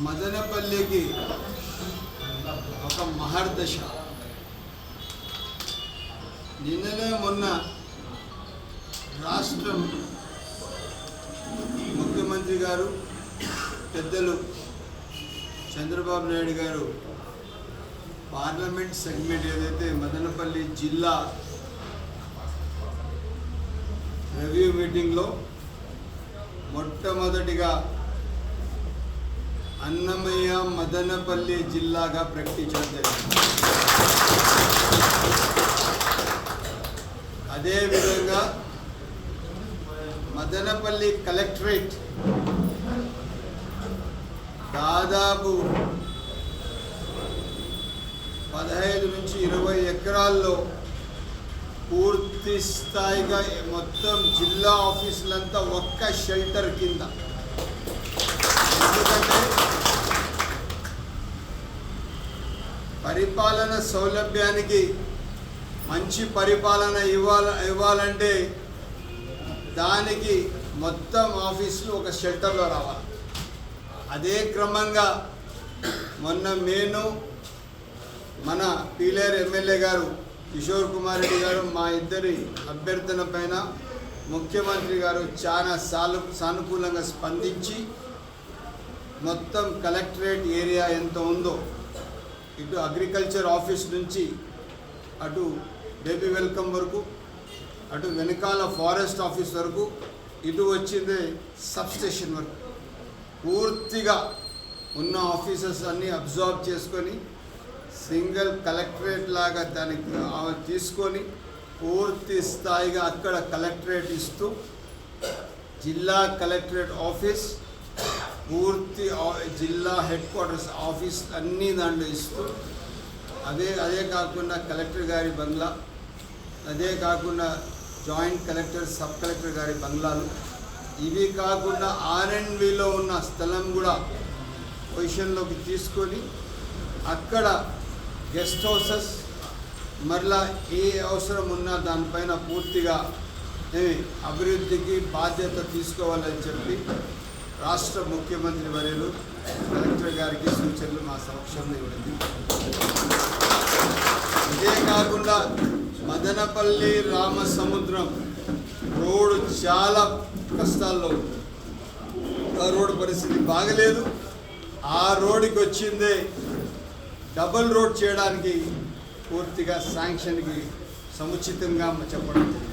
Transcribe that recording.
మదనపల్లికి ఒక మహర్దశ. నిన్ననే మొన్న రాష్ట్రం ముఖ్యమంత్రి గారు పెద్దలు చంద్రబాబు నాయుడు గారు పార్లమెంట్ సెగ్మెంట్ ఏదైతే మదనపల్లి జిల్లా రివ్యూ మీటింగ్లో మొట్టమొదటిగా అన్నమయ్య మదనపల్లి జిల్లాగా ప్రకటించడం జరిగింది. అదేవిధంగా మదనపల్లి కలెక్టరేట్ దాదాపు 15 నుంచి 20 ఎకరాల్లో పూర్తి స్థాయిగా మొత్తం జిల్లా ఆఫీసులంతా ఒక్క షెల్టర్ కింద. ఎందుకంటే పరిపాలన సౌలభ్యానికి మంచి పరిపాలన ఇవ్వాలంటే దానికి మొత్తం ఆఫీసులు ఒక షెల్టర్లో రావాలి. అదే క్రమంగా మొన్న మన పీలేరు ఎమ్మెల్యే గారు కిషోర్ కుమార్ రెడ్డి గారు మా ఇద్దరి అభ్యర్థన పైన ముఖ్యమంత్రి గారు చాలా సానుకూలంగా స్పందించి మొత్తం కలెక్టరేట్ ఏరియా ఎంత ఉందో ఇటు అగ్రికల్చర్ ఆఫీస్ నుంచి అటు బేబీ వెల్కమ్ వరకు, అటు వెనకాల ఫారెస్ట్ ఆఫీస్ వరకు, ఇటు వచ్చిందే సబ్స్టేషన్ వరకు పూర్తిగా ఉన్న ఆఫీసర్స్ అన్నీ అబ్జర్వ్ చేసుకొని సింగిల్ కలెక్టరేట్ లాగా దానికి తీసుకొని పూర్తి స్థాయిగా అక్కడ కలెక్టరేట్ ఇస్తూ జిల్లా కలెక్టరేట్ ఆఫీస్ పూర్తి జిల్లా హెడ్ క్వార్టర్స్ ఆఫీస్ అన్నీ దాంట్లో ఇస్తూ అదే కాకుండా కలెక్టర్ గారి బంగ్లా, అదే కాకుండా జాయింట్ కలెక్టర్ సబ్ కలెక్టర్ గారి బంగ్లాలు, ఇవి కాకుండా R&Bలో ఉన్న స్థలం కూడా పొజిషన్లోకి తీసుకొని అక్కడ గెస్ట్ హౌసెస్ మరలా ఏ అవసరం ఉన్నా దానిపైన పూర్తిగా అభివృద్ధికి బాధ్యత తీసుకోవాలని చెప్పి రాష్ట్ర ముఖ్యమంత్రి వర్యులు కలెక్టర్ గారికి సూచనలు మా సమక్షంలో ఇవ్వడం. ఇదే కాకుండా మదనపల్లి రామసముద్రం రోడ్డు చాలా కష్టాల్లో, ఆ రోడ్డు పరిస్థితి బాగలేదు. ఆ రోడ్డుకి వచ్చిందే డబుల్ రోడ్ చేయడానికి పూర్తిగా శాంక్షన్కి సముచితంగా చెప్పడం జరిగింది.